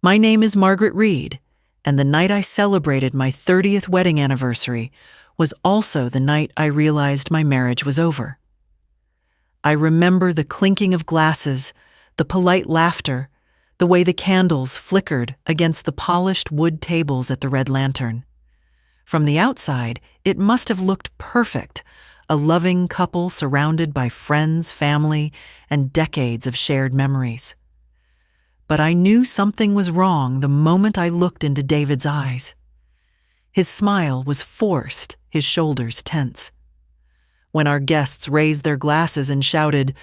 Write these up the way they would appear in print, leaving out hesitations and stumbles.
My name is Margaret Reed, and the night I celebrated my 30th wedding anniversary was also the night I realized my marriage was over. I remember the clinking of glasses, the polite laughter, the way the candles flickered against the polished wood tables at the Red Lantern. From the outside, it must have looked perfect, a loving couple surrounded by friends, family, and decades of shared memories. But I knew something was wrong the moment I looked into David's eyes. His smile was forced, his shoulders tense. When our guests raised their glasses and shouted,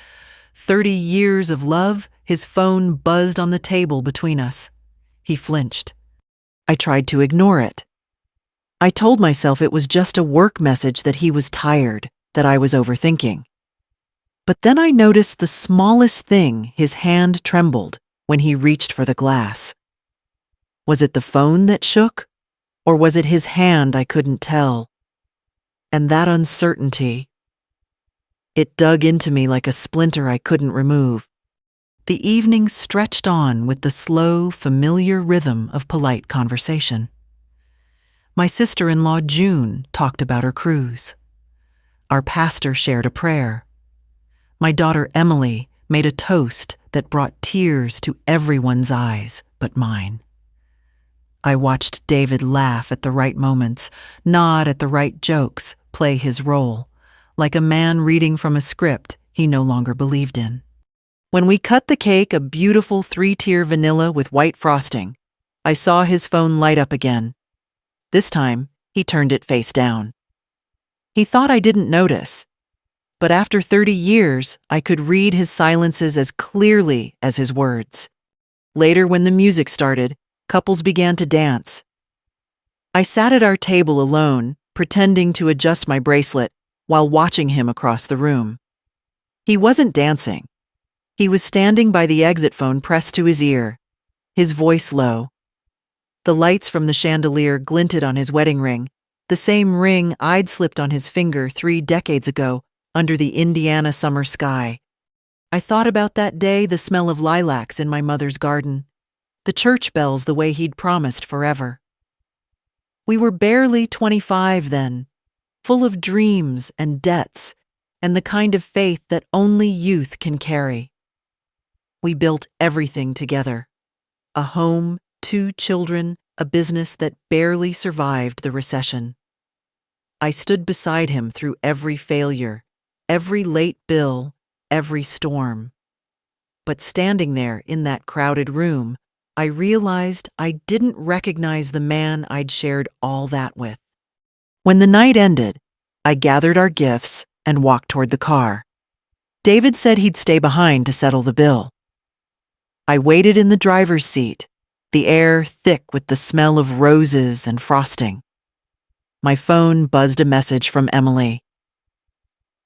30 years of love, his phone buzzed on the table between us. He flinched. I tried to ignore it. I told myself it was just a work message that he was tired, that I was overthinking. But then I noticed the smallest thing, his hand trembled when he reached for the glass. Was it the phone that shook? Or was it his hand? I couldn't tell. And that uncertainty, it dug into me like a splinter I couldn't remove. The evening stretched on with the slow, familiar rhythm of polite conversation. My sister-in-law June talked about her cruise. Our pastor shared a prayer. My daughter Emily made a toast that brought tears to everyone's eyes but mine. I watched David laugh at the right moments, nod at the right jokes, play his role, like a man reading from a script he no longer believed in. When we cut the cake, a beautiful 3-tier vanilla with white frosting, I saw his phone light up again. This time, he turned it face down. He thought I didn't notice, but after 30 years, I could read his silences as clearly as his words. Later, when the music started, couples began to dance. I sat at our table alone, pretending to adjust my bracelet while watching him across the room. He wasn't dancing. He was standing by the exit phone pressed to his ear, his voice low. The lights from the chandelier glinted on his wedding ring, the same ring I'd slipped on his finger 3 decades ago under the Indiana summer sky. I thought about that day, the smell of lilacs in my mother's garden, the church bells the way he'd promised forever. We were barely 25 then, full of dreams and debts and the kind of faith that only youth can carry. We built everything together: a home, 2 children, a business that barely survived the recession. I stood beside him through every failure, every late bill, every storm. But standing there in that crowded room, I realized I didn't recognize the man I'd shared all that with. When the night ended, I gathered our gifts and walked toward the car. David said he'd stay behind to settle the bill. I waited in the driver's seat, the air thick with the smell of roses and frosting. My phone buzzed a message from Emily.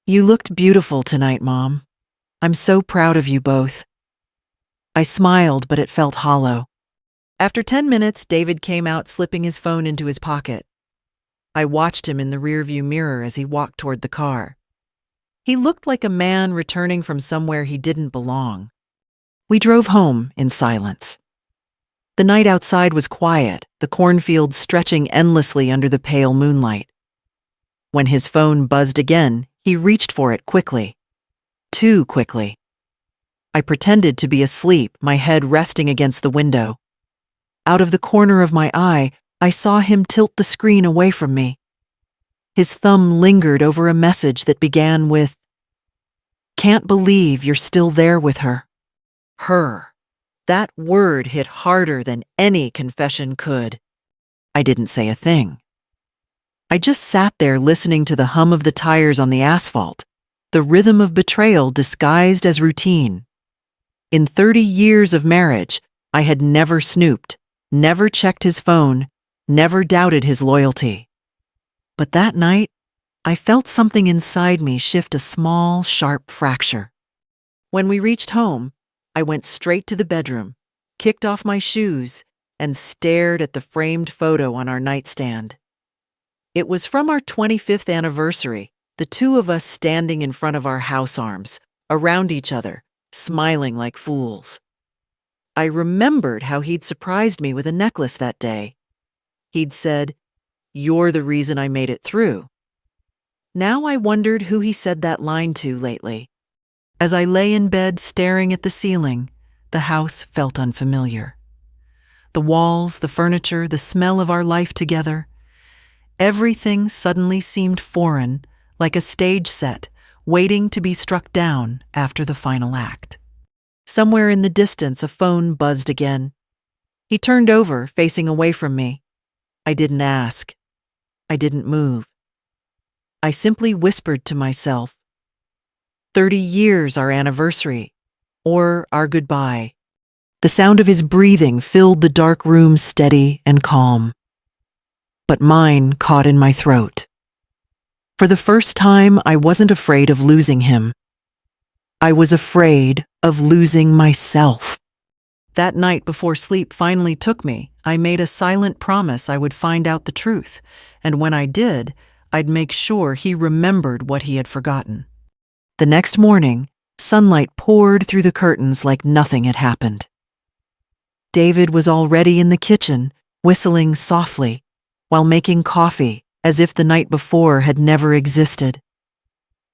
"You looked beautiful tonight, Mom. I'm so proud of you both." I smiled, but it felt hollow. After 10 minutes, David came out, slipping his phone into his pocket. I watched him in the rearview mirror as he walked toward the car. He looked like a man returning from somewhere he didn't belong. We drove home in silence. The night outside was quiet, the cornfields stretching endlessly under the pale moonlight. When his phone buzzed again, he reached for it quickly. Too quickly. I pretended to be asleep, my head resting against the window. Out of the corner of my eye, I saw him tilt the screen away from me. His thumb lingered over a message that began with, "Can't believe you're still there with her." Her. That word hit harder than any confession could. I didn't say a thing. I just sat there listening to the hum of the tires on the asphalt, the rhythm of betrayal disguised as routine. In 30 years of marriage, I had never snooped, never checked his phone, never doubted his loyalty. But that night, I felt something inside me shift a small, sharp fracture. When we reached home, I went straight to the bedroom, kicked off my shoes, and stared at the framed photo on our nightstand. It was from our 25th anniversary, the 2 of us standing in front of our house arms, around each other, smiling like fools. I remembered how he'd surprised me with a necklace that day. He'd said, "You're the reason I made it through." Now I wondered who he said that line to lately. As I lay in bed staring at the ceiling, the house felt unfamiliar. The walls, the furniture, the smell of our life together, everything suddenly seemed foreign, like a stage set, waiting to be struck down after the final act. Somewhere in the distance, a phone buzzed again. He turned over, facing away from me. I didn't ask. I didn't move. I simply whispered to myself, 30 years our anniversary, or our goodbye. The sound of his breathing filled the dark room steady and calm. But mine caught in my throat. For the first time, I wasn't afraid of losing him. I was afraid of losing myself. That night before sleep finally took me, I made a silent promise I would find out the truth, and when I did, I'd make sure he remembered what he had forgotten. The next morning, sunlight poured through the curtains like nothing had happened. David was already in the kitchen, whistling softly, while making coffee, as if the night before had never existed.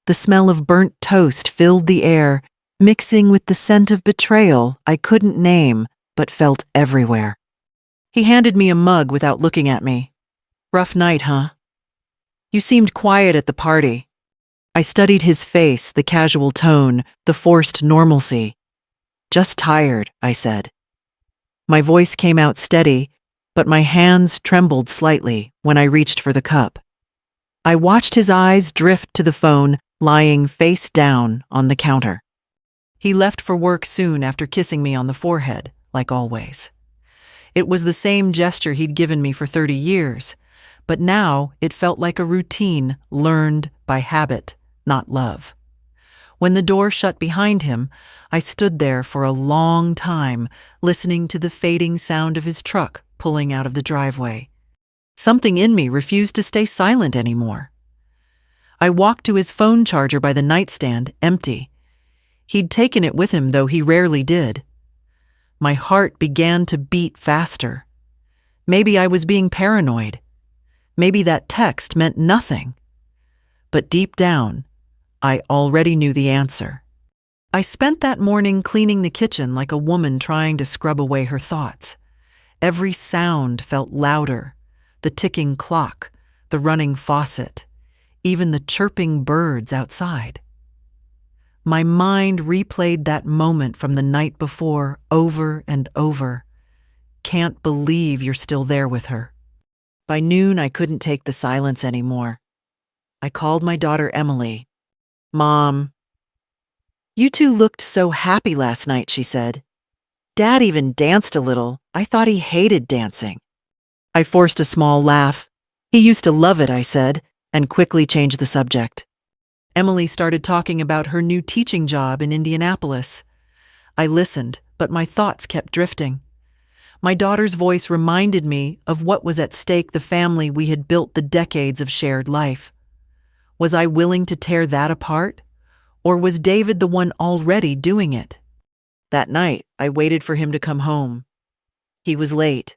The smell of burnt toast filled the air, mixing with the scent of betrayal I couldn't name but felt everywhere. He handed me a mug without looking at me. "Rough night, huh? You seemed quiet at the party." I studied his face, the casual tone, the forced normalcy. "Just tired," I said. My voice came out steady, but my hands trembled slightly when I reached for the cup. I watched his eyes drift to the phone lying face down on the counter. He left for work soon after kissing me on the forehead, like always. It was the same gesture he'd given me for 30 years, but now it felt like a routine learned by habit, not love. When the door shut behind him, I stood there for a long time, listening to the fading sound of his truck pulling out of the driveway. Something in me refused to stay silent anymore. I walked to his phone charger by the nightstand, empty. He'd taken it with him, though he rarely did. My heart began to beat faster. Maybe I was being paranoid. Maybe that text meant nothing. But deep down, I already knew the answer. I spent that morning cleaning the kitchen like a woman trying to scrub away her thoughts. Every sound felt louder, the ticking clock, the running faucet, even the chirping birds outside. My mind replayed that moment from the night before over and over. Can't believe you're still there with her. By noon, I couldn't take the silence anymore. I called my daughter Emily. "Mom, you two looked so happy last night," she said. "Dad even danced a little. I thought he hated dancing." I forced a small laugh. "He used to love it," I said, and quickly changed the subject. Emily started talking about her new teaching job in Indianapolis. I listened, but my thoughts kept drifting. My daughter's voice reminded me of what was at stake, the family we had built, the decades of shared life. Was I willing to tear that apart? Or was David the one already doing it? That night, I waited for him to come home. He was late.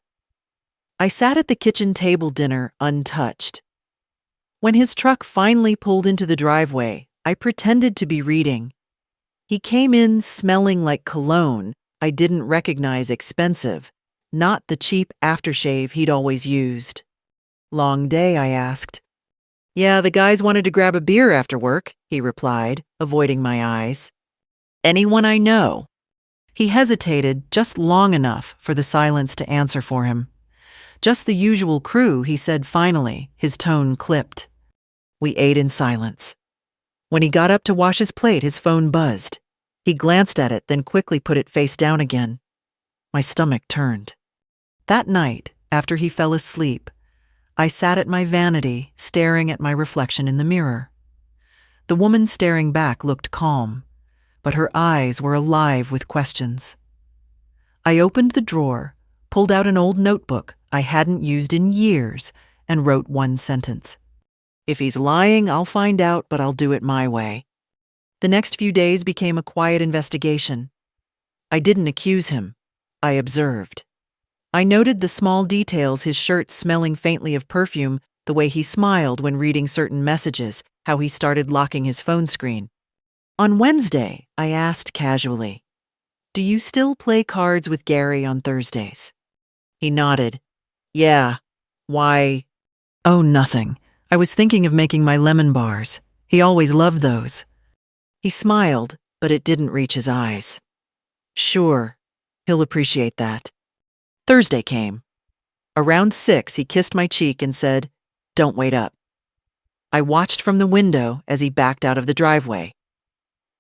I sat at the kitchen table dinner untouched. When his truck finally pulled into the driveway, I pretended to be reading. He came in smelling like cologne I didn't recognize, expensive, not the cheap aftershave he'd always used. "Long day?" I asked. "Yeah, the guys wanted to grab a beer after work," he replied, avoiding my eyes. "Anyone I know?" He hesitated just long enough for the silence to answer for him. "Just the usual crew," he said finally, his tone clipped. We ate in silence. When he got up to wash his plate, his phone buzzed. He glanced at it, then quickly put it face down again. My stomach turned. That night, after he fell asleep, I sat at my vanity, staring at my reflection in the mirror. The woman staring back looked calm, but her eyes were alive with questions. I opened the drawer, pulled out an old notebook I hadn't used in years, and wrote one sentence. "If he's lying, I'll find out, but I'll do it my way." The next few days became a quiet investigation. I didn't accuse him. I observed. I noted the small details, his shirt smelling faintly of perfume, the way he smiled when reading certain messages, how he started locking his phone screen. On Wednesday, I asked casually, "Do you still play cards with Gary on Thursdays?" He nodded. "Yeah. Why?" "Oh, nothing. I was thinking of making my lemon bars. He always loved those." He smiled, but it didn't reach his eyes. "Sure. He'll appreciate that." Thursday came. Around 6, he kissed my cheek and said, "Don't wait up." I watched from the window as he backed out of the driveway.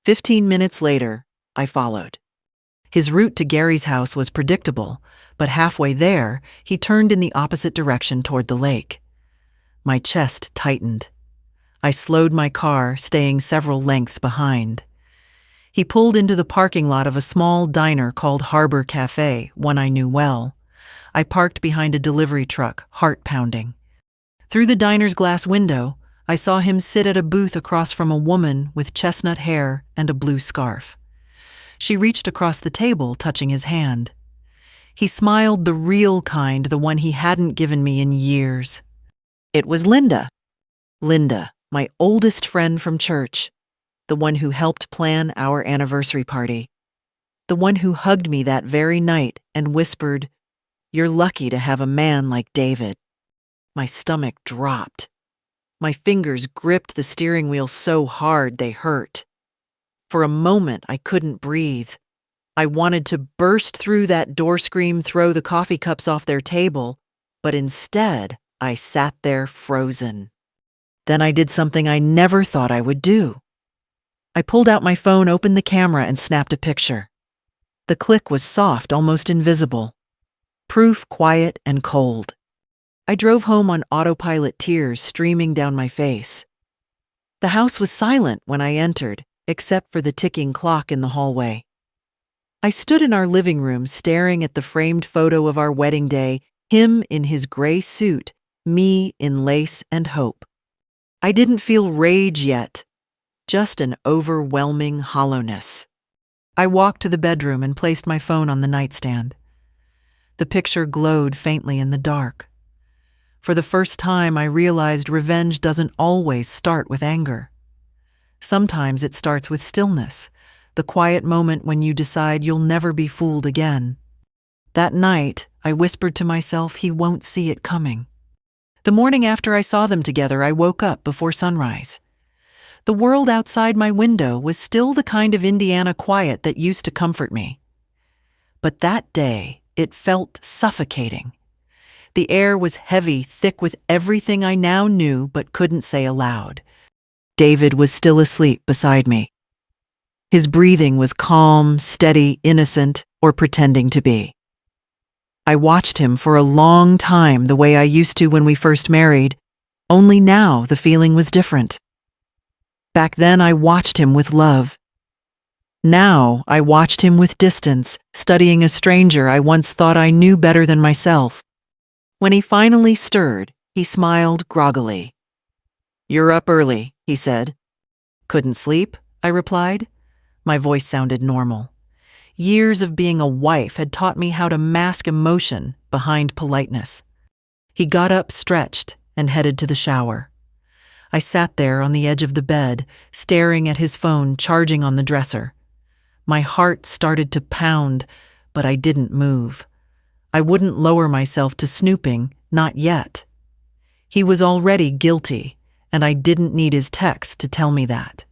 15 minutes later, I followed. His route to Gary's house was predictable, but halfway there, he turned in the opposite direction toward the lake. My chest tightened. I slowed my car, staying several lengths behind. He pulled into the parking lot of a small diner called Harbor Cafe, one I knew well. I parked behind a delivery truck, heart pounding. Through the diner's glass window, I saw him sit at a booth across from a woman with chestnut hair and a blue scarf. She reached across the table, touching his hand. He smiled, the real kind, the one he hadn't given me in years. It was Linda. Linda, my oldest friend from church, the one who helped plan our anniversary party, the one who hugged me that very night and whispered, "You're lucky to have a man like David." My stomach dropped. My fingers gripped the steering wheel so hard they hurt. For a moment, I couldn't breathe. I wanted to burst through that door, scream, throw the coffee cups off their table, but instead, I sat there frozen. Then I did something I never thought I would do. I pulled out my phone, opened the camera, and snapped a picture. The click was soft, almost invisible. Proof, quiet, and cold. I drove home on autopilot, tears streaming down my face. The house was silent when I entered, except for the ticking clock in the hallway. I stood in our living room staring at the framed photo of our wedding day, him in his gray suit, me in lace and hope. I didn't feel rage yet, just an overwhelming hollowness. I walked to the bedroom and placed my phone on the nightstand. The picture glowed faintly in the dark. For the first time, I realized revenge doesn't always start with anger. Sometimes it starts with stillness, the quiet moment when you decide you'll never be fooled again. That night, I whispered to myself, he won't see it coming. The morning after I saw them together, I woke up before sunrise. The world outside my window was still the kind of Indiana quiet that used to comfort me. But that day, it felt suffocating. The air was heavy, thick with everything I now knew but couldn't say aloud. David was still asleep beside me. His breathing was calm, steady, innocent, or pretending to be. I watched him for a long time the way I used to when we first married, only now the feeling was different. Back then I watched him with love. Now I watched him with distance, studying a stranger I once thought I knew better than myself. When he finally stirred, he smiled groggily. "You're up early," he said. "Couldn't sleep?" I replied. My voice sounded normal. Years of being a wife had taught me how to mask emotion behind politeness. He got up, stretched, and headed to the shower. I sat there on the edge of the bed, staring at his phone charging on the dresser. My heart started to pound, but I didn't move. I wouldn't lower myself to snooping, not yet. He was already guilty, and I didn't need his text to tell me that.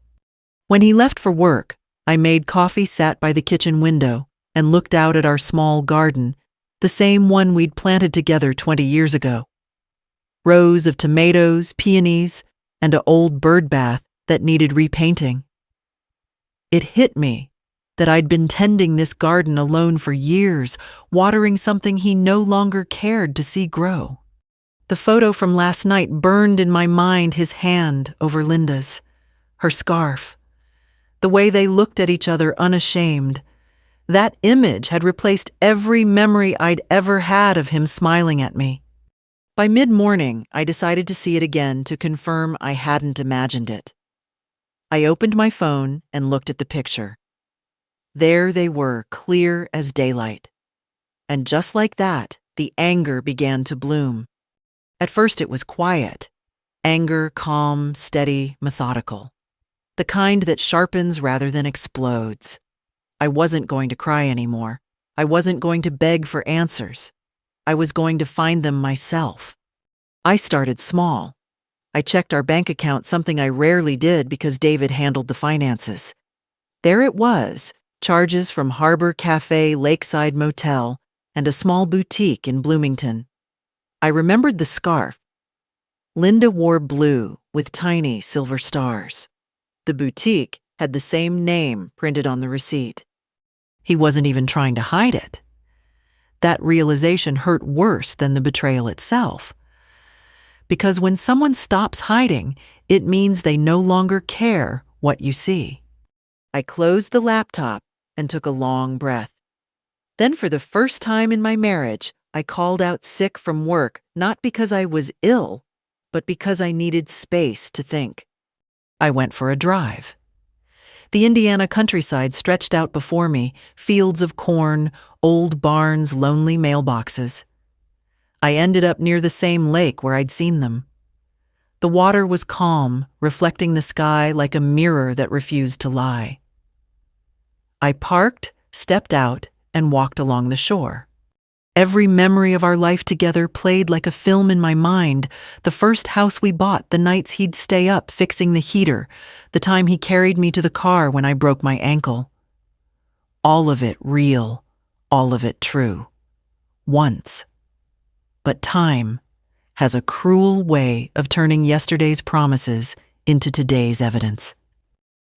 When he left for work, I made coffee, sat by the kitchen window, and looked out at our small garden, the same one we'd planted together 20 years ago. Rows of tomatoes, peonies, and an old bird bath that needed repainting. It hit me that I'd been tending this garden alone for years, watering something he no longer cared to see grow. The photo from last night burned in my mind, his hand over Linda's, her scarf, the way they looked at each other unashamed. That image had replaced every memory I'd ever had of him smiling at me. By mid-morning, I decided to see it again to confirm I hadn't imagined it. I opened my phone and looked at the picture. There they were, clear as daylight. And just like that, the anger began to bloom. At first it was quiet. Anger, calm, steady, methodical. The kind that sharpens rather than explodes. I wasn't going to cry anymore. I wasn't going to beg for answers. I was going to find them myself. I started small. I checked our bank account, something I rarely did because David handled the finances. There it was, charges from Harbor Cafe Lakeside Motel and a small boutique in Bloomington. I remembered the scarf. Linda wore blue with tiny silver stars. The boutique had the same name printed on the receipt. He wasn't even trying to hide it. That realization hurt worse than the betrayal itself. Because when someone stops hiding, it means they no longer care what you see. I closed the laptop and took a long breath. Then, for the first time in my marriage, I called out sick from work, not because I was ill, but because I needed space to think. I went for a drive. The Indiana countryside stretched out before me, fields of corn, old barns, lonely mailboxes. I ended up near the same lake where I'd seen them. The water was calm, reflecting the sky like a mirror that refused to lie. I parked, stepped out, and walked along the shore. Every memory of our life together played like a film in my mind. The first house we bought, the nights he'd stay up fixing the heater, the time he carried me to the car when I broke my ankle. All of it real, all of it true. Once. But time has a cruel way of turning yesterday's promises into today's evidence.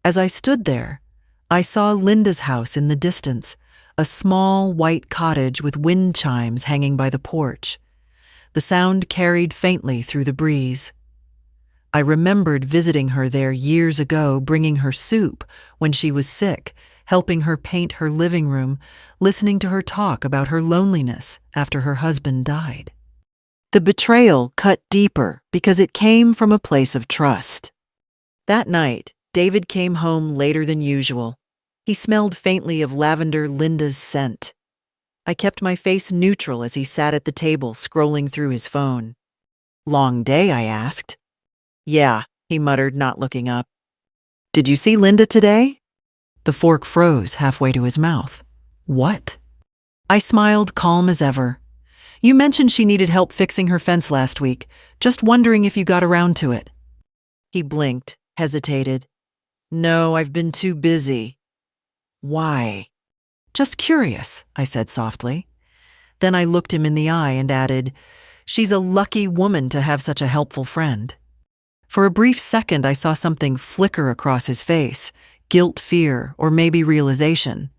As I stood there, I saw Linda's house in the distance, a small white cottage with wind chimes hanging by the porch. The sound carried faintly through the breeze. I remembered visiting her there years ago, bringing her soup when she was sick, helping her paint her living room, listening to her talk about her loneliness after her husband died. The betrayal cut deeper because it came from a place of trust. That night, David came home later than usual. He smelled faintly of lavender, Linda's scent. I kept my face neutral as he sat at the table, scrolling through his phone. "Long day?" I asked. "Yeah," he muttered, not looking up. "Did you see Linda today?" The fork froze halfway to his mouth. "What?" I smiled, calm as ever. "You mentioned she needed help fixing her fence last week. Just wondering if you got around to it." He blinked, hesitated. "No, I've been too busy." "Why?" "Just curious," I said softly. Then I looked him in the eye and added, "She's a lucky woman to have such a helpful friend." For a brief second, I saw something flicker across his face, guilt, fear, or maybe realization.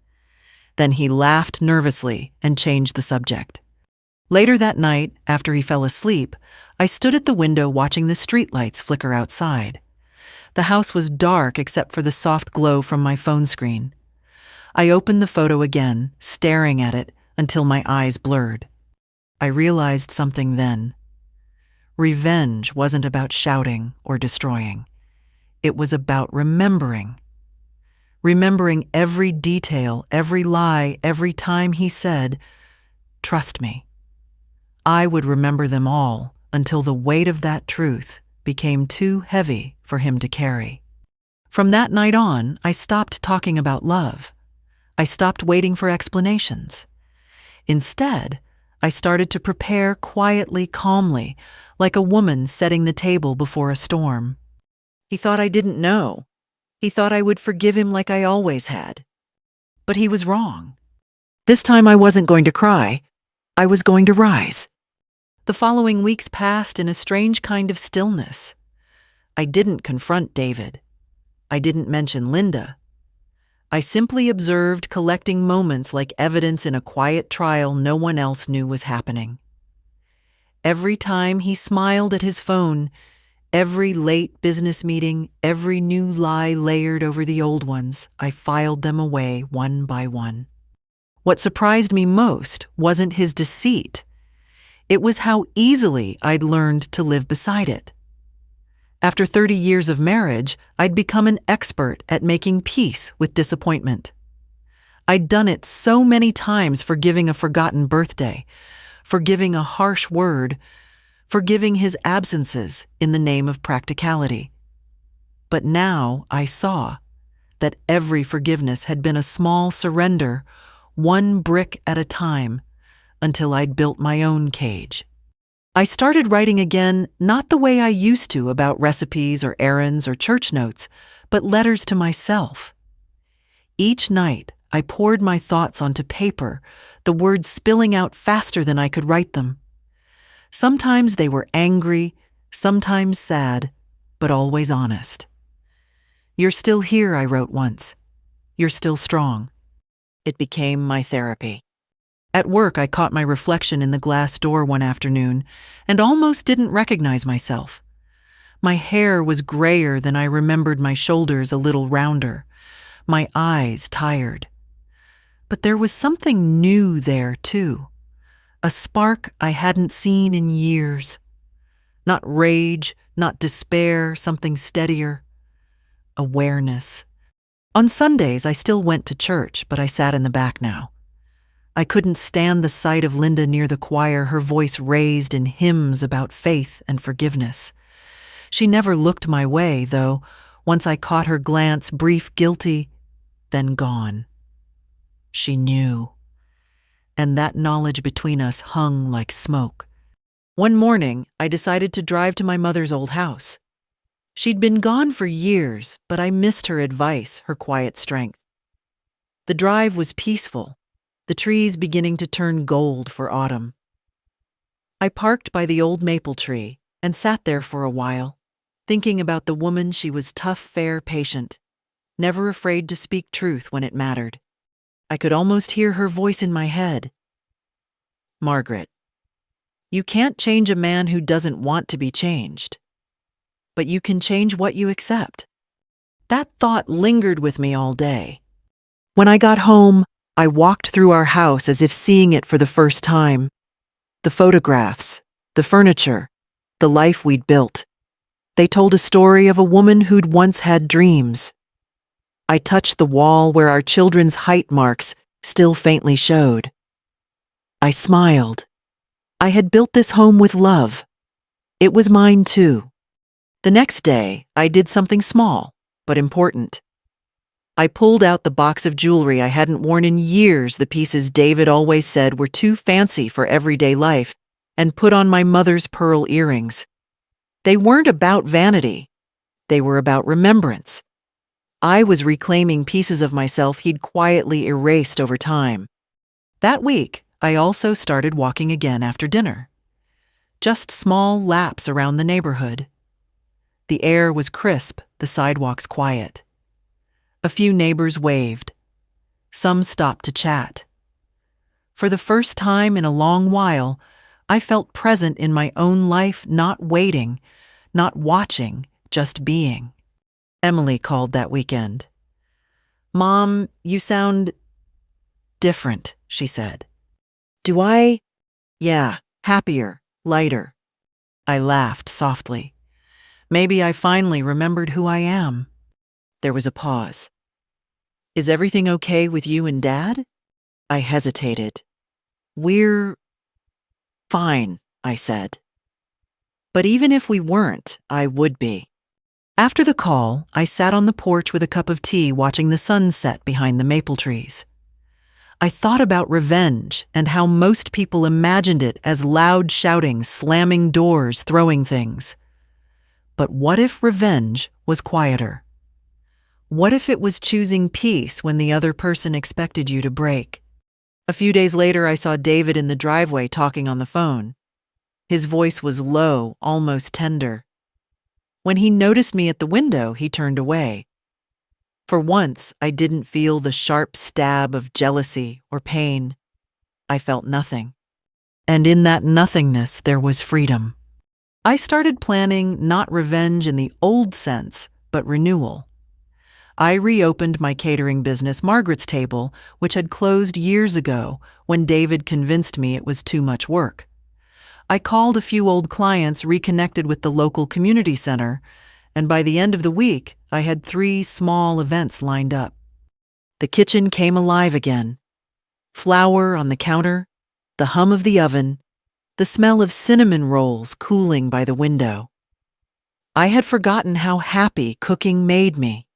Then he laughed nervously and changed the subject. Later that night, after he fell asleep, I stood at the window watching the streetlights flicker outside. The house was dark except for the soft glow from my phone screen. I opened the photo again, staring at it until my eyes blurred. I realized something then. Revenge wasn't about shouting or destroying. It was about remembering. Remembering every detail, every lie, every time he said, "Trust me." I would remember them all until the weight of that truth became too heavy for him to carry. From that night on, I stopped talking about love. I stopped waiting for explanations. Instead, I started to prepare quietly, calmly, like a woman setting the table before a storm. He thought I didn't know. He thought I would forgive him like I always had. But he was wrong. This time I wasn't going to cry. I was going to rise. The following weeks passed in a strange kind of stillness. I didn't confront David. I didn't mention Linda. I simply observed, collecting moments like evidence in a quiet trial no one else knew was happening. Every time he smiled at his phone, every late business meeting, every new lie layered over the old ones, I filed them away one by one. What surprised me most wasn't his deceit. It was how easily I'd learned to live beside it. After 30 years of marriage, I'd become an expert at making peace with disappointment. I'd done it so many times, forgiving a forgotten birthday, forgiving a harsh word, forgiving his absences in the name of practicality. But now I saw that every forgiveness had been a small surrender, one brick at a time, until I'd built my own cage. I started writing again, not the way I used to about recipes or errands or church notes, but letters to myself. Each night, I poured my thoughts onto paper, the words spilling out faster than I could write them. Sometimes they were angry, sometimes sad, but always honest. "You're still here," I wrote once. "You're still strong." It became my therapy. At work, I caught my reflection in the glass door one afternoon and almost didn't recognize myself. My hair was grayer than I remembered, my shoulders a little rounder, my eyes tired. But there was something new there, too. A spark I hadn't seen in years. Not rage, not despair, something steadier. Awareness. On Sundays, I still went to church, but I sat in the back now. I couldn't stand the sight of Linda near the choir, her voice raised in hymns about faith and forgiveness. She never looked my way, though. Once I caught her glance, brief, guilty, then gone. She knew. And that knowledge between us hung like smoke. One morning, I decided to drive to my mother's old house. She'd been gone for years, but I missed her advice, her quiet strength. The drive was peaceful, the trees beginning to turn gold for autumn. I parked by the old maple tree and sat there for a while, thinking about the woman. She was tough, fair, patient, never afraid to speak truth when it mattered. I could almost hear her voice in my head. "Margaret, you can't change a man who doesn't want to be changed, but you can change what you accept." That thought lingered with me all day. When I got home, I walked through our house as if seeing it for the first time. The photographs, the furniture, the life we'd built. They told a story of a woman who'd once had dreams. I touched the wall where our children's height marks still faintly showed. I smiled. I had built this home with love. It was mine too. The next day, I did something small, but important. I pulled out the box of jewelry I hadn't worn in years, the pieces David always said were too fancy for everyday life, and put on my mother's pearl earrings. They weren't about vanity. They were about remembrance. I was reclaiming pieces of myself he'd quietly erased over time. That week, I also started walking again after dinner. Just small laps around the neighborhood. The air was crisp, the sidewalks quiet. A few neighbors waved. Some stopped to chat. For the first time in a long while, I felt present in my own life, not waiting, not watching, just being. Emily called that weekend. "Mom, you sound different," she said. "Do I?" "Yeah, happier, lighter." I laughed softly. Maybe I finally remembered who I am. There was a pause. "Is everything okay with you and Dad?" I hesitated. "We're fine," I said. But even if we weren't, I would be. After the call, I sat on the porch with a cup of tea, watching the sun set behind the maple trees. I thought about revenge and how most people imagined it as loud shouting, slamming doors, throwing things. But what if revenge was quieter? What if it was choosing peace when the other person expected you to break? A few days later, I saw David in the driveway talking on the phone. His voice was low, almost tender. When he noticed me at the window, he turned away. For once, I didn't feel the sharp stab of jealousy or pain. I felt nothing. And in that nothingness, there was freedom. I started planning not revenge in the old sense, but renewal. I reopened my catering business, Margaret's Table, which had closed years ago when David convinced me it was too much work. I called a few old clients, reconnected with the local community center, and by the end of the week, I had 3 small events lined up. The kitchen came alive again. Flour on the counter, the hum of the oven, the smell of cinnamon rolls cooling by the window. I had forgotten how happy cooking made me.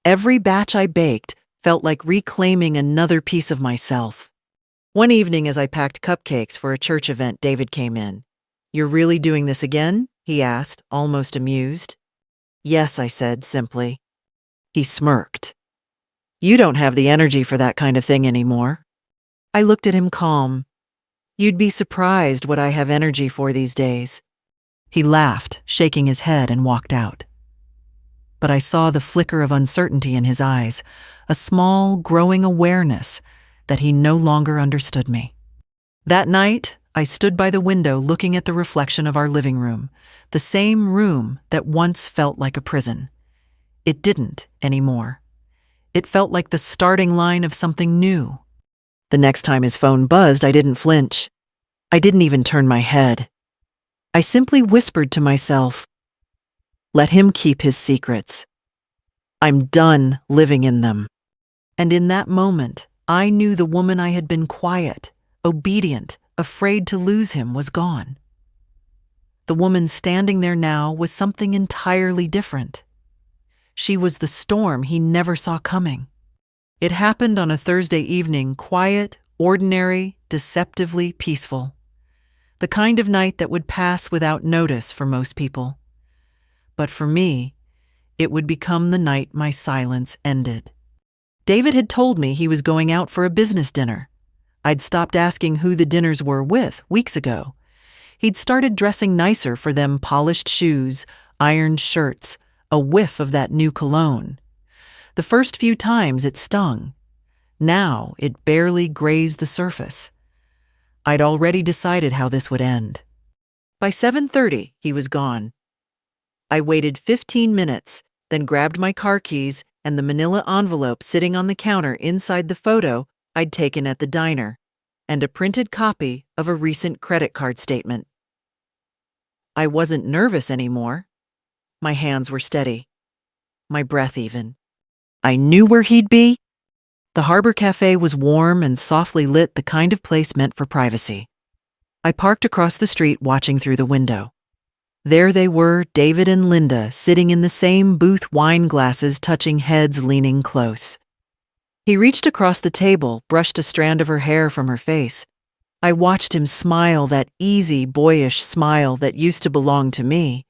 Every batch I baked felt like reclaiming another piece of myself. One evening as I packed cupcakes for a church event, David came in. "You're really doing this again?" he asked, almost amused. "Yes," I said simply. He smirked. "You don't have the energy for that kind of thing anymore." I looked at him calm. "You'd be surprised what I have energy for these days." He laughed, shaking his head, and walked out. But I saw the flicker of uncertainty in his eyes, a small, growing awareness that he no longer understood me. That night, I stood by the window looking at the reflection of our living room, the same room that once felt like a prison. It didn't anymore. It felt like the starting line of something new. The next time his phone buzzed, I didn't flinch. I didn't even turn my head. I simply whispered to myself, "Let him keep his secrets. I'm done living in them." And in that moment, I knew the woman I had been quiet, obedient, afraid to lose him was gone. The woman standing there now was something entirely different. She was the storm he never saw coming. It happened on a Thursday evening, quiet, ordinary, deceptively peaceful. The kind of night that would pass without notice for most people. But for me, it would become the night my silence ended. David had told me he was going out for a business dinner. I'd stopped asking who the dinners were with weeks ago. He'd started dressing nicer for them, polished shoes, ironed shirts, a whiff of that new cologne. The first few times it stung. Now it barely grazed the surface. I'd already decided how this would end. By 7:30, he was gone. I waited 15 minutes, then grabbed my car keys and the manila envelope sitting on the counter inside the photo I'd taken at the diner, and a printed copy of a recent credit card statement. I wasn't nervous anymore. My hands were steady. My breath even. I knew where he'd be. The Harbor Cafe was warm and softly lit, the kind of place meant for privacy. I parked across the street, watching through the window. There they were, David and Linda, sitting in the same booth, wine glasses touching heads, leaning close. He reached across the table, brushed a strand of her hair from her face. I watched him smile, that easy, boyish smile that used to belong to me.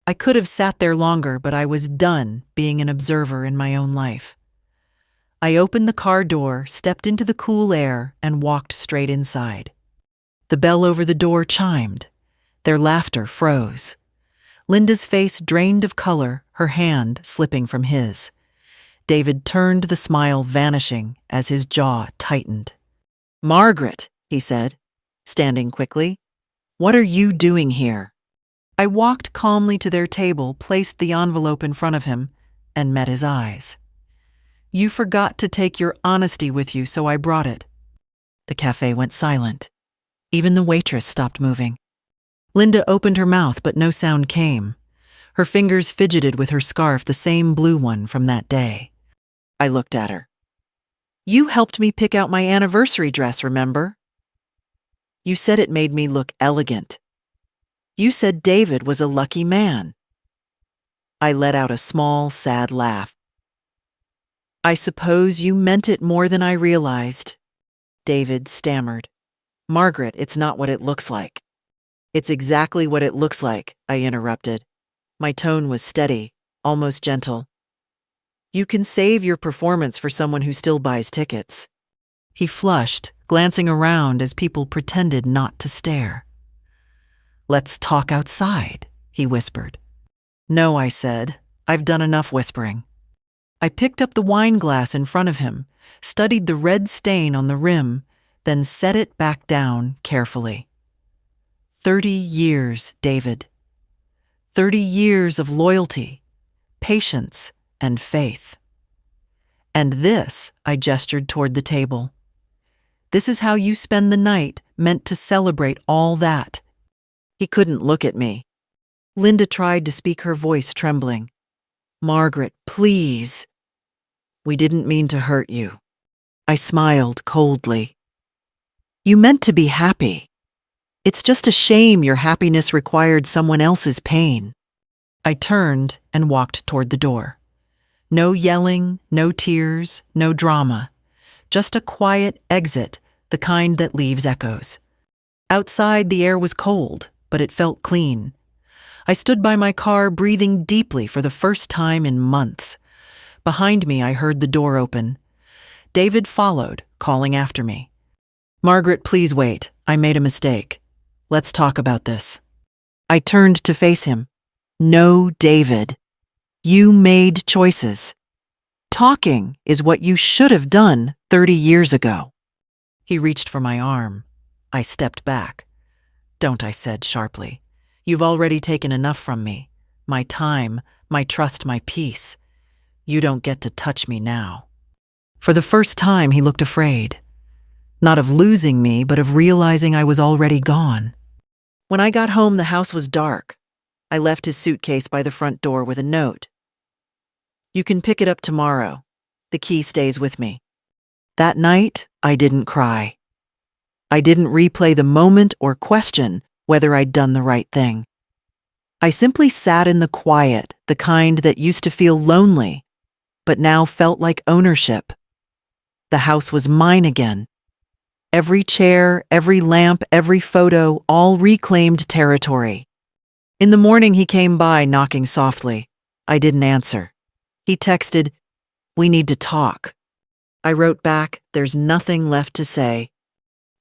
I could have sat there longer, but I was done being an observer in my own life. I opened the car door, stepped into the cool air, and walked straight inside. The bell over the door chimed. Their laughter froze. Linda's face drained of color, her hand slipping from his. David turned, the smile vanishing as his jaw tightened. "Margaret," he said, standing quickly, "what are you doing here?" I walked calmly to their table, placed the envelope in front of him, and met his eyes. "You forgot to take your honesty with you, so I brought it." The cafe went silent. Even the waitress stopped moving. Linda opened her mouth, but no sound came. Her fingers fidgeted with her scarf, the same blue one from that day. I looked at her. "You helped me pick out my anniversary dress, remember? You said it made me look elegant. You said David was a lucky man." I let out a small, sad laugh. "I suppose you meant it more than I realized." David stammered. "Margaret, it's not what it looks like." "It's exactly what it looks like," I interrupted. My tone was steady, almost gentle. "You can save your performance for someone who still buys tickets." He flushed, glancing around as people pretended not to stare. "Let's talk outside," he whispered. "No," I said. "I've done enough whispering." I picked up the wine glass in front of him, studied the red stain on the rim, then set it back down carefully. 30 years, David. 30 years of loyalty, patience, and faith. And this, I gestured toward the table. This is how you spend the night, meant to celebrate all that. He couldn't look at me. Linda tried to speak, her voice trembling. "Margaret, please." We didn't mean to hurt you. I smiled coldly. You meant to be happy. It's just a shame your happiness required someone else's pain. I turned and walked toward the door. No yelling, no tears, no drama. Just a quiet exit, the kind that leaves echoes. Outside, the air was cold, but it felt clean. I stood by my car, breathing deeply for the first time in months. Behind me, I heard the door open. David followed, calling after me. Margaret, please wait. I made a mistake. Let's talk about this. I turned to face him. No, David. You made choices. Talking is what you should have done 30 years ago. He reached for my arm. I stepped back. Don't, I said sharply. You've already taken enough from me. My time, my trust, my peace. You don't get to touch me now. For the first time, he looked afraid. Not of losing me, but of realizing I was already gone. When I got home, the house was dark. I left his suitcase by the front door with a note. You can pick it up tomorrow. The key stays with me. That night, I didn't cry. I didn't replay the moment or question whether I'd done the right thing. I simply sat in the quiet, the kind that used to feel lonely, but now felt like ownership. The house was mine again. Every chair, every lamp, every photo, all reclaimed territory. In the morning, he came by, knocking softly. I didn't answer. He texted, "We need to talk." I wrote back, "There's nothing left to say."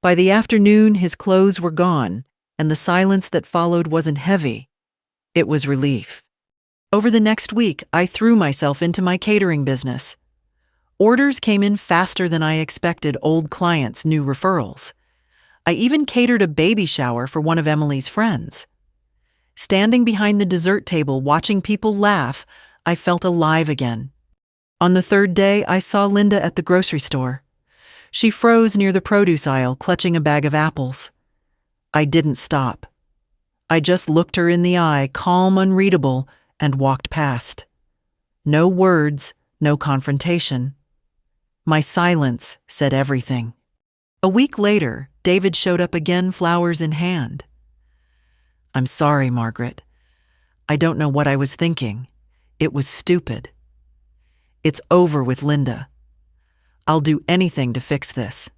By the afternoon, his clothes were gone, and the silence that followed wasn't heavy. It was relief. Over the next week, I threw myself into my catering business. Orders came in faster than I expected, old clients, new referrals. I even catered a baby shower for one of Emily's friends. Standing behind the dessert table, watching people laugh, I felt alive again. On the third day, I saw Linda at the grocery store. She froze near the produce aisle, clutching a bag of apples. I didn't stop. I just looked her in the eye, calm, unreadable, and walked past. No words, no confrontation. My silence said everything. A week later, David showed up again, flowers in hand. I'm sorry, Margaret. I don't know what I was thinking. It was stupid. It's over with Linda. I'll do anything to fix this.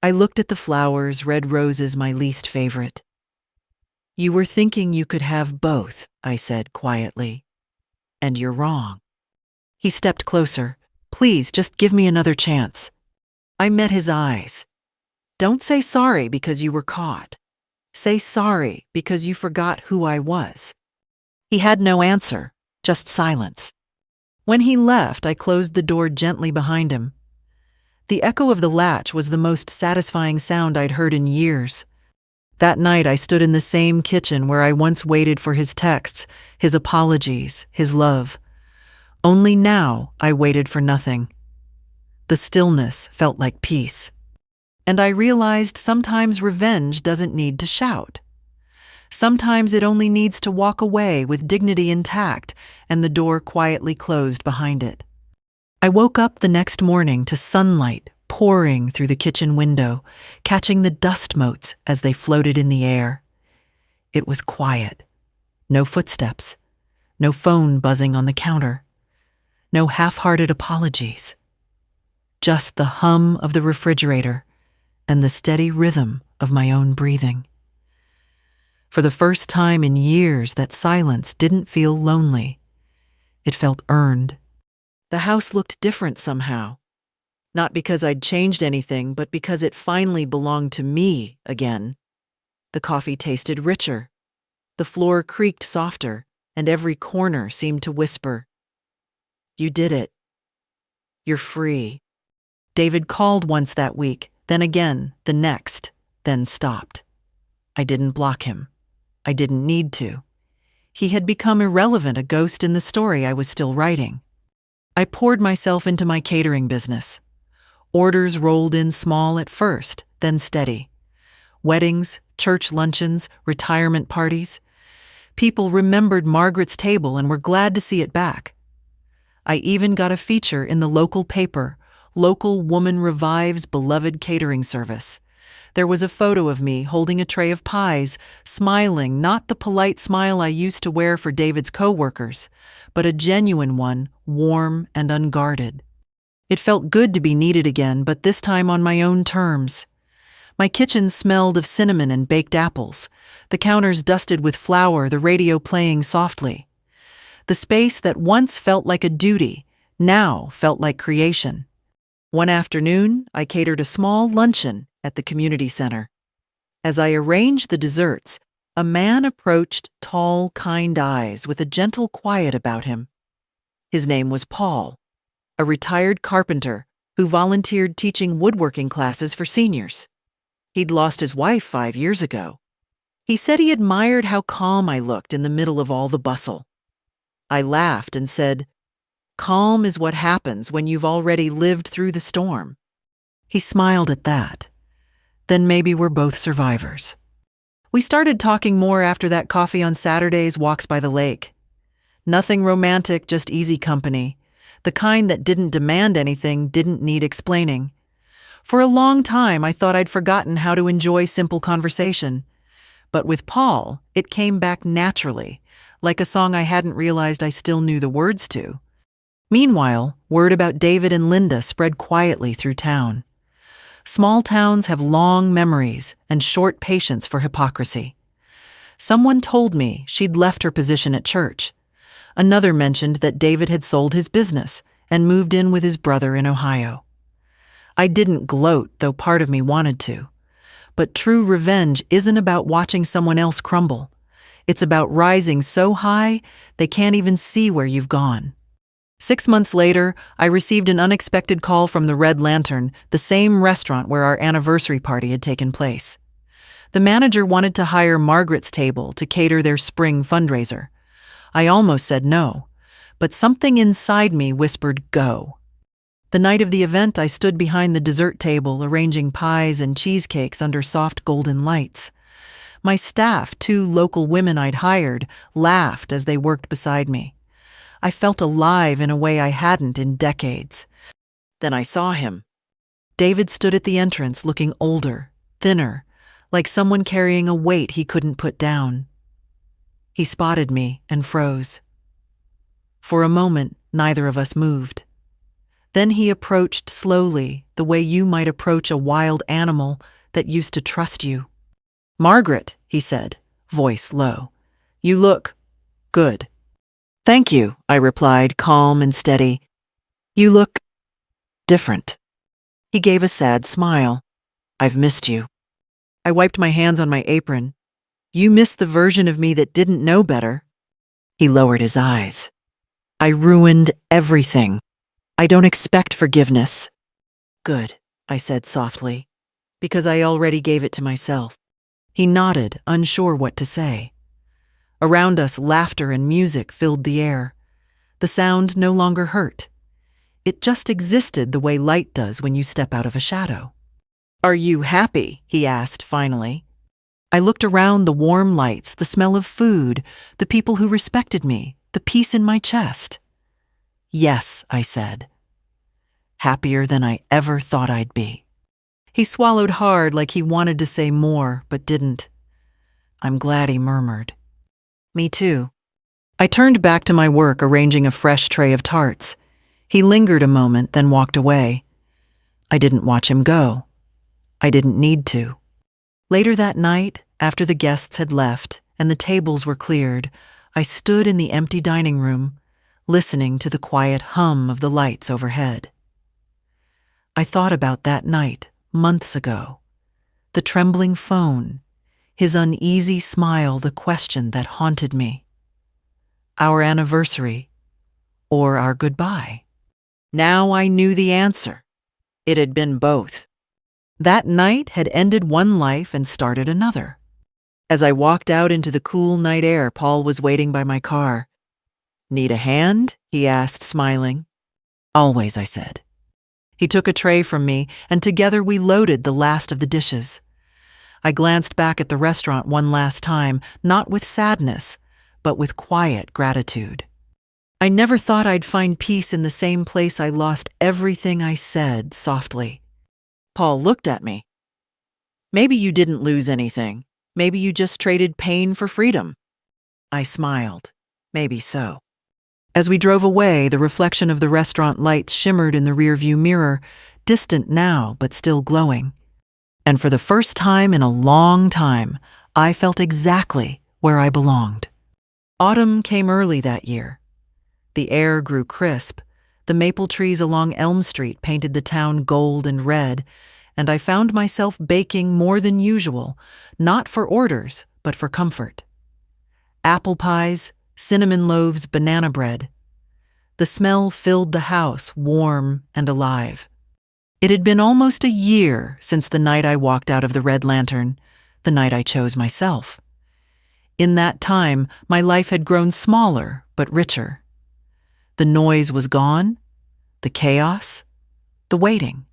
I looked at the flowers, red roses my least favorite. You were thinking you could have both, I said quietly. And you're wrong. He stepped closer. Please, just give me another chance. I met his eyes. Don't say sorry because you were caught. Say sorry because you forgot who I was. He had no answer, just silence. When he left, I closed the door gently behind him. The echo of the latch was the most satisfying sound I'd heard in years. That night, I stood in the same kitchen where I once waited for his texts, his apologies, his love. Only now, I waited for nothing. The stillness felt like peace. And I realized sometimes revenge doesn't need to shout. Sometimes it only needs to walk away with dignity intact and the door quietly closed behind it. I woke up the next morning to sunlight pouring through the kitchen window, catching the dust motes as they floated in the air. It was quiet. No footsteps. No phone buzzing on the counter. No half-hearted apologies. Just the hum of the refrigerator and the steady rhythm of my own breathing. For the first time in years, that silence didn't feel lonely. It felt earned. The house looked different somehow. Not because I'd changed anything, but because it finally belonged to me again. The coffee tasted richer. The floor creaked softer, and every corner seemed to whisper, "You did it. You're free." David called once that week, then again, the next, then stopped. I didn't block him. I didn't need to. He had become irrelevant, a ghost in the story I was still writing. I poured myself into my catering business. Orders rolled in small at first, then steady. Weddings, church luncheons, retirement parties. People remembered Margaret's table and were glad to see it back. I even got a feature in the local paper, Local Woman Revives Beloved Catering Service. There was a photo of me holding a tray of pies, smiling, not the polite smile I used to wear for David's coworkers, but a genuine one, warm and unguarded. It felt good to be needed again, but this time on my own terms. My kitchen smelled of cinnamon and baked apples, the counters dusted with flour, the radio playing softly. The space that once felt like a duty now felt like creation. One afternoon, I catered a small luncheon at the community center. As I arranged the desserts, a man approached, tall, kind eyes with a gentle quiet about him. His name was Paul, a retired carpenter who volunteered teaching woodworking classes for seniors. He'd lost his wife 5 years ago. He said he admired how calm I looked in the middle of all the bustle. I laughed and said, "Calm is what happens when you've already lived through the storm." He smiled at that. Then maybe we're both survivors. We started talking more after that coffee on Saturdays, walks by the lake. Nothing romantic, just easy company. The kind that didn't demand anything, didn't need explaining. For a long time, I thought I'd forgotten how to enjoy simple conversation. But with Paul, it came back naturally, like a song I hadn't realized I still knew the words to. Meanwhile, word about David and Linda spread quietly through town. Small towns have long memories and short patience for hypocrisy. Someone told me she'd left her position at church. Another mentioned that David had sold his business and moved in with his brother in Ohio. I didn't gloat, though part of me wanted to. But true revenge isn't about watching someone else crumble. It's about rising so high they can't even see where you've gone. 6 months later, I received an unexpected call from the Red Lantern, the same restaurant where our anniversary party had taken place. The manager wanted to hire Margaret's table to cater their spring fundraiser. I almost said no, but something inside me whispered go. The night of the event, I stood behind the dessert table arranging pies and cheesecakes under soft golden lights. My staff, 2 local women I'd hired, laughed as they worked beside me. I felt alive in a way I hadn't in decades. Then I saw him. David stood at the entrance looking older, thinner, like someone carrying a weight he couldn't put down. He spotted me and froze. For a moment, neither of us moved. Then he approached slowly, the way you might approach a wild animal that used to trust you. "Margaret," he said, voice low. "You look good." "Thank you," I replied, calm and steady. "You look different." He gave a sad smile. "I've missed you." I wiped my hands on my apron. "You missed the version of me that didn't know better." He lowered his eyes. "I ruined everything. I don't expect forgiveness." "Good," I said softly, because I already gave it to myself. He nodded, unsure what to say. Around us, laughter and music filled the air. The sound no longer hurt. It just existed the way light does when you step out of a shadow. "Are you happy?" he asked finally. I looked around, the warm lights, the smell of food, the people who respected me, the peace in my chest. "Yes," I said. "Happier than I ever thought I'd be." He swallowed hard like he wanted to say more, but didn't. "I'm glad," he murmured. "Me too." I turned back to my work arranging a fresh tray of tarts. He lingered a moment, then walked away. I didn't watch him go. I didn't need to. Later that night, after the guests had left and the tables were cleared, I stood in the empty dining room, listening to the quiet hum of the lights overhead. I thought about that night, months ago. The trembling phone, his uneasy smile, the question that haunted me. Our anniversary, or our goodbye? Now I knew the answer. It had been both. That night had ended one life and started another. As I walked out into the cool night air, Paul was waiting by my car. "Need a hand?" he asked, smiling. "Always," I said. He took a tray from me, and together we loaded the last of the dishes. I glanced back at the restaurant one last time, not with sadness, but with quiet gratitude. I never thought I'd find peace in the same place I lost everything, I said softly. Paul looked at me. Maybe you didn't lose anything. Maybe you just traded pain for freedom. I smiled. Maybe so. As we drove away, the reflection of the restaurant lights shimmered in the rearview mirror, distant now but still glowing. And for the first time in a long time, I felt exactly where I belonged. Autumn came early that year. The air grew crisp. The maple trees along Elm Street painted the town gold and red, and I found myself baking more than usual, not for orders, but for comfort. Apple pies, cinnamon loaves, banana bread. The smell filled the house, warm and alive. It had been almost a year since the night I walked out of the Red Lantern, the night I chose myself. In that time, my life had grown smaller but richer. The noise was gone, the chaos, the waiting.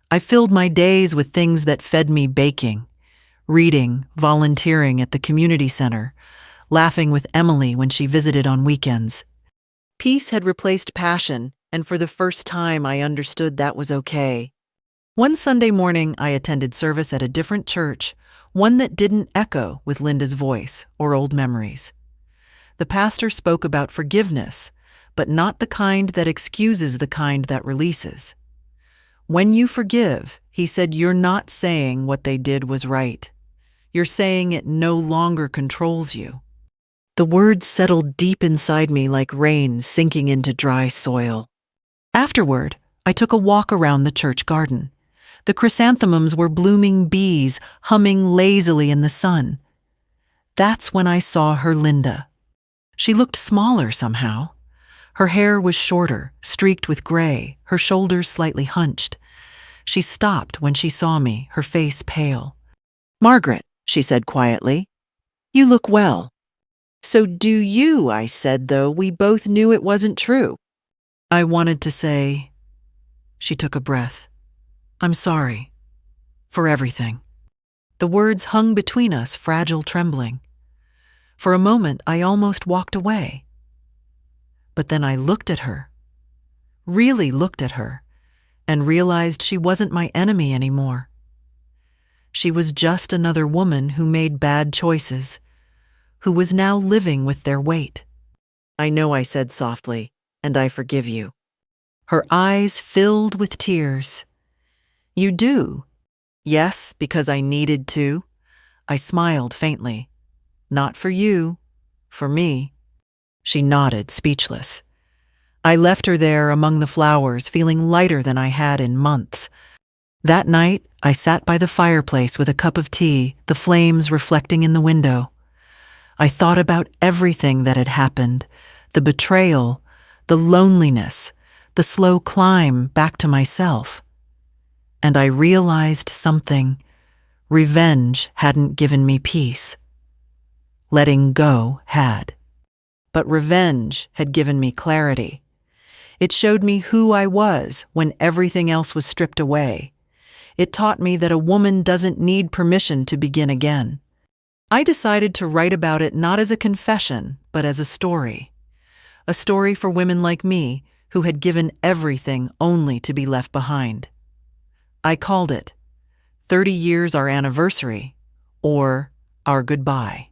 I filled my days with things that fed me: baking, reading, volunteering at the community center, laughing with Emily when she visited on weekends. Peace had replaced passion, and for the first time I understood that was okay. One Sunday morning, I attended service at a different church, one that didn't echo with Linda's voice or old memories. The pastor spoke about forgiveness, but not the kind that excuses, the kind that releases. When you forgive, he said, you're not saying what they did was right. You're saying it no longer controls you. The words settled deep inside me like rain sinking into dry soil. Afterward, I took a walk around the church garden. The chrysanthemums were blooming bees, humming lazily in the sun. That's when I saw her Linda. She looked smaller somehow. Her hair was shorter, streaked with gray, her shoulders slightly hunched. She stopped when she saw me, her face pale. "Margaret," she said quietly, "you look well." "So do you," I said, though we both knew it wasn't true. I wanted to say. She took a breath. "I'm sorry. For everything." The words hung between us, fragile, trembling. For a moment, I almost walked away. But then I looked at her, really looked at her, and realized she wasn't my enemy anymore. She was just another woman who made bad choices, who was now living with their weight. "I know," I said softly, "and I forgive you." Her eyes filled with tears. "You do?" "Yes, because I needed to." I smiled faintly. "Not for you, for me." She nodded, speechless. I left her there among the flowers, feeling lighter than I had in months. That night, I sat by the fireplace with a cup of tea, the flames reflecting in the window. I thought about everything that had happened, the betrayal, the loneliness, the slow climb back to myself. And I realized something. Revenge hadn't given me peace. Letting go had. But revenge had given me clarity. It showed me who I was when everything else was stripped away. It taught me that a woman doesn't need permission to begin again. I decided to write about it not as a confession, but as a story. A story for women like me who had given everything only to be left behind. I called it 30 Years Our Anniversary, or Our Goodbye.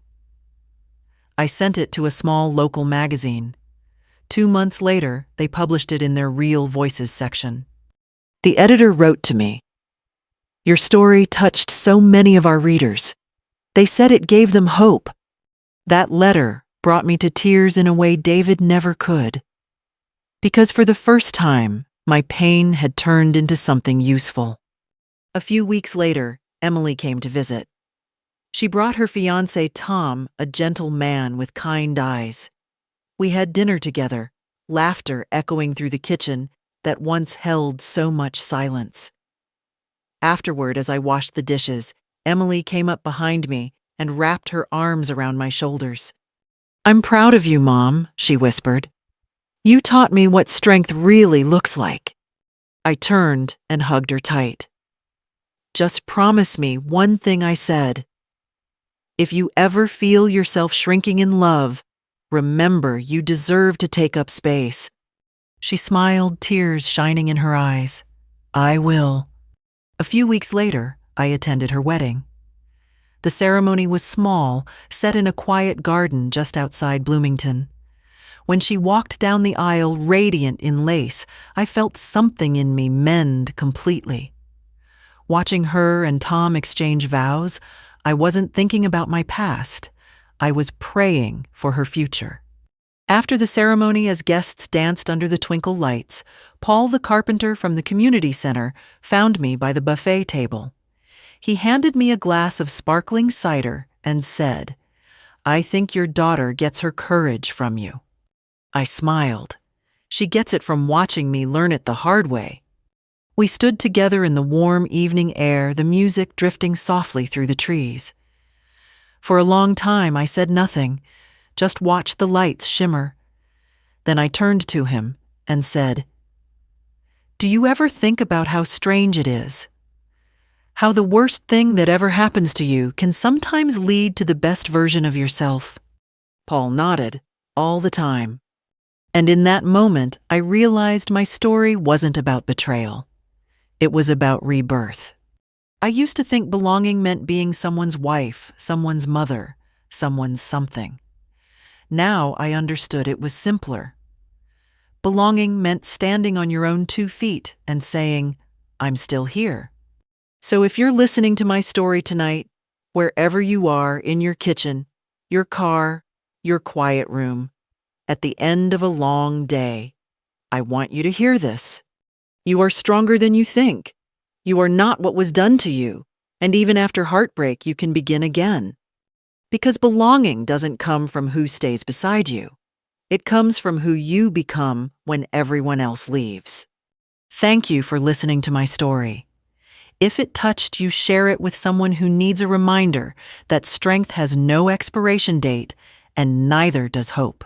I sent it to a small local magazine. 2 months later, they published it in their Real Voices section. The editor wrote to me, "Your story touched so many of our readers. They said it gave them hope." That letter brought me to tears in a way David never could. Because for the first time, my pain had turned into something useful. A few weeks later, Emily came to visit. She brought her fiancé Tom, a gentle man with kind eyes. We had dinner together, laughter echoing through the kitchen that once held so much silence. Afterward, as I washed the dishes, Emily came up behind me and wrapped her arms around my shoulders. "I'm proud of you, Mom," she whispered. "You taught me what strength really looks like." I turned and hugged her tight. "Just promise me one thing," I said. "If you ever feel yourself shrinking in love, Remember, you deserve to take up space." She smiled, tears shining in her eyes. "I will." A few weeks later, I attended her wedding. The ceremony was small, set in a quiet garden just outside Bloomington. When she walked down the aisle radiant in lace, I felt something in me mend completely. Watching her and Tom exchange vows, I wasn't thinking about my past. I was praying for her future. After the ceremony, as guests danced under the twinkle lights, Paul the carpenter from the community center found me by the buffet table. He handed me a glass of sparkling cider and said, "I think your daughter gets her courage from you." I smiled. She gets it from watching me learn it the hard way. We stood together in the warm evening air, the music drifting softly through the trees. For a long time, I said nothing, just watched the lights shimmer. Then I turned to him and said, "Do you ever think about how strange it is? How the worst thing that ever happens to you can sometimes lead to the best version of yourself?" Paul nodded, all the time. And in that moment, I realized my story wasn't about betrayal. It was about rebirth. I used to think belonging meant being someone's wife, someone's mother, someone's something. Now I understood it was simpler. Belonging meant standing on your own 2 feet and saying, "I'm still here." So if you're listening to my story tonight, wherever you are, in your kitchen, your car, your quiet room, at the end of a long day, I want you to hear this. You are stronger than you think. You are not what was done to you, and even after heartbreak, you can begin again. Because belonging doesn't come from who stays beside you. It comes from who you become when everyone else leaves. Thank you for listening to my story. If it touched you, share it with someone who needs a reminder that strength has no expiration date and neither does hope.